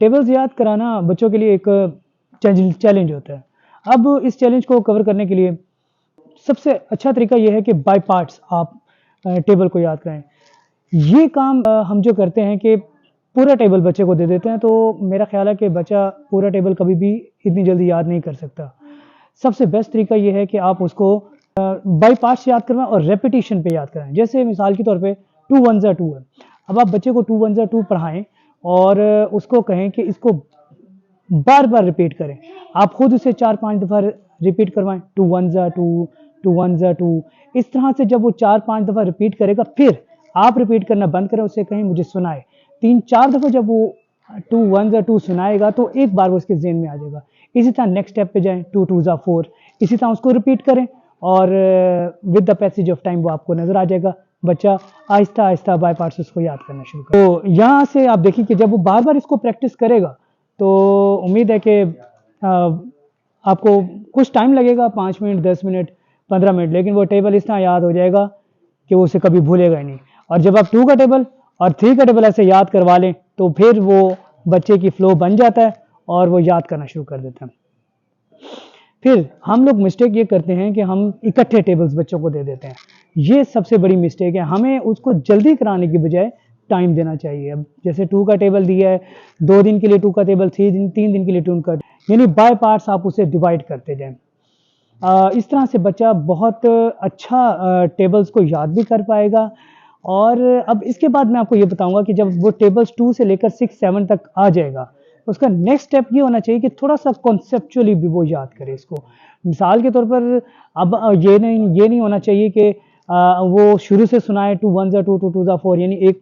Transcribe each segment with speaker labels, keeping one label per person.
Speaker 1: Tables याद कराना बच्चों के लिए एक चैलेंज होता है। अब इस चैलेंज को कवर करने के लिए सबसे अच्छा तरीका यह है कि बाय पार्ट्स आप टेबल को याद कराएं। ये काम हम जो करते हैं कि पूरा टेबल बच्चे को दे देते हैं, तो मेरा ख्याल है कि बच्चा पूरा टेबल कभी भी इतनी जल्दी याद नहीं कर सकता। सबसे बेस्ट तरीका ये है कि आप उसको बाय पार्ट्स याद करवाएं और रेपिटेशन पे याद कराएं। जैसे मिसाल के तौर पे 2 1 ज़ा 2 है। अब आप बच्चे को 2 1 ज़ा 2 पढ़ाएं और उसको कहें कि इसको बार बार रिपीट करें। आप खुद उसे 4-5 दफ़ा रिपीट करवाएं, 2 1 ज़ा 2, 2 1 ज़ा 2। इस तरह से जब वो 4-5 दफ़ा रिपीट करेगा, फिर आप रिपीट करना बंद करें, उससे कहें मुझे सुनाए। 3-4 दफ़ा जब वो 2 1 ज़ा 2 सुनाएगा तो एक बार वो उसके ज़हन में आ जाएगा। इसी तरह नेक्स्ट स्टेप पे जाएं, 2 2 ज़ा 4। इसी तरह उसको रिपीट करें और with the passage of time वो आपको नज़र आ जाएगा। बच्चा आहिस्ता आहिस्ता बाय पार्ट्स उसको याद करना शुरू करें। तो यहाँ से आप देखिए कि जब वो बार बार इसको प्रैक्टिस करेगा तो उम्मीद है कि आपको कुछ टाइम लगेगा, 5 मिनट, 10 मिनट, 15 मिनट, लेकिन वो टेबल इस तरह याद हो जाएगा कि वो उसे कभी भूलेगा ही नहीं। और जब आप 2 का टेबल और 3 का टेबल ऐसे याद करवा लें तो फिर वो बच्चे की फ्लो बन जाता है और वो याद करना शुरू कर देते हैं। फिर हम लोग मिस्टेक ये करते हैं कि हम इकट्ठे टेबल्स बच्चों को दे देते हैं। ये सबसे बड़ी मिस्टेक है। हमें उसको जल्दी कराने की बजाय टाइम देना चाहिए। अब जैसे 2 का टेबल दिया है, 2 दिन के लिए 2 का टेबल, 3 दिन के लिए 2 का, यानी बाय पार्ट्स आप उसे डिवाइड करते जाएं। इस तरह से बच्चा बहुत अच्छा टेबल्स को याद भी कर पाएगा। और अब इसके बाद मैं आपको ये बताऊंगा कि जब वो टेबल्स 2 से लेकर 6-7 तक आ जाएगा, उसका नेक्स्ट स्टेप ये होना चाहिए कि थोड़ा सा कॉन्सेप्चुअली भी वो याद करे इसको। मिसाल के तौर पर अब ये नहीं होना चाहिए कि वो शुरू से सुनाए 2 1 ज़ा 2, 2 2 ज़ा 4, यानी एक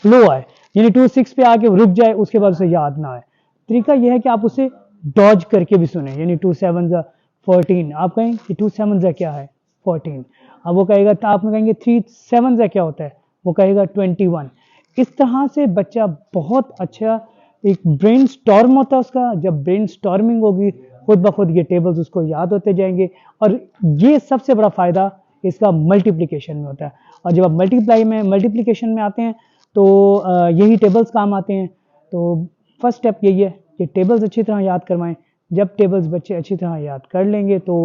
Speaker 1: फ्लो आए, यानी 2 6 पे आके रुक जाए, उसके बाद उसे याद ना आए। तरीका यह है कि आप उसे डॉज करके भी सुने, यानी 2 7 ज़ा 14। आप कहें कि 2 7 ज़ा क्या है? 14। अब वो कहेगा, तो आप कहेंगे 3 7 ज़ा क्या होता है? वो कहेगा 21। इस तरह से बच्चा बहुत अच्छा, एक ब्रेन स्टॉर्म होता है उसका। जब ब्रेन स्टॉर्मिंग होगी, खुद ब खुद ये टेबल्स उसको याद होते जाएंगे। और ये सबसे बड़ा फ़ायदा इसका मल्टीप्लिकेशन में होता है। और जब आप मल्टीप्लिकेशन में आते हैं तो यही टेबल्स काम आते हैं। तो फर्स्ट स्टेप यही है कि टेबल्स अच्छी तरह याद करवाएं। जब टेबल्स बच्चे अच्छी तरह याद कर लेंगे तो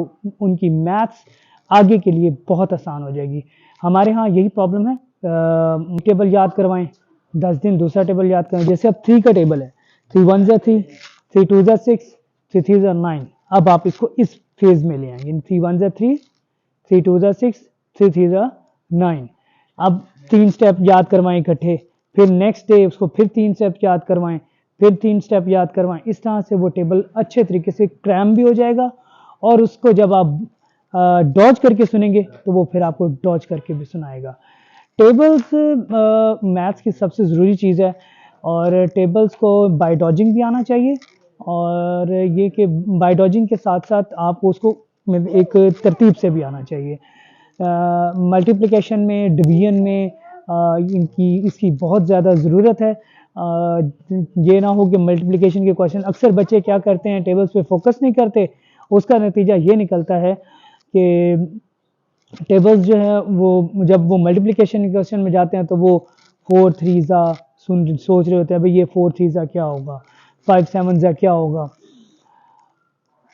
Speaker 1: उनकी मैथ्स आगे के लिए बहुत आसान हो जाएगी। हमारे यहाँ यही प्रॉब्लम है। टेबल याद करवाएं, 10 दिन दूसरा टेबल याद करें। जैसे अब 3 का टेबल है, 3 1 ज़ा 3, 3 2 ज़ा 6, 3 3 ज़ा 9। अब आप इसको इस फेज में ले आएंगे, 3 1 ज़ा 3, 3 2 ज़ा 6, 3 3 ज़ा 9। अब 3 स्टेप याद करवाएं इकट्ठे, फिर नेक्स्ट डे उसको फिर 3 स्टेप याद करवाएं, फिर 3 स्टेप याद करवाएं। इस तरह से वो टेबल अच्छे तरीके से क्रैम भी हो जाएगा। और उसको जब आप डॉज करके सुनेंगे तो वो फिर आपको डॉज करके भी सुनाएगा। टेबल्स मैथ्स की सबसे ज़रूरी चीज़ है और टेबल्स को बाय डॉजिंग भी आना चाहिए। और ये कि बाय डॉजिंग के साथ साथ आपको उसको एक तरतीब से भी आना चाहिए। मल्टीप्लिकेशन में, डिवीजन में इसकी बहुत ज़्यादा ज़रूरत है। ये ना हो कि मल्टीप्लिकेशन के क्वेश्चन, अक्सर बच्चे क्या करते हैं, टेबल्स पे फोकस नहीं करते। उसका नतीजा ये निकलता है कि टेबल्स जो है वो जब वो मल्टीप्लिकेशन क्वेश्चन में जाते हैं तो वो 4 3 ज़ा सोच रहे होते हैं, भाई ये 4 3 ज़ा क्या होगा, 5 7 ज़ा क्या होगा।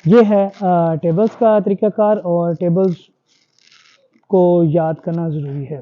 Speaker 1: ये है टेबल्स का तरीकाकार, और टेबल्स को याद करना ज़रूरी है।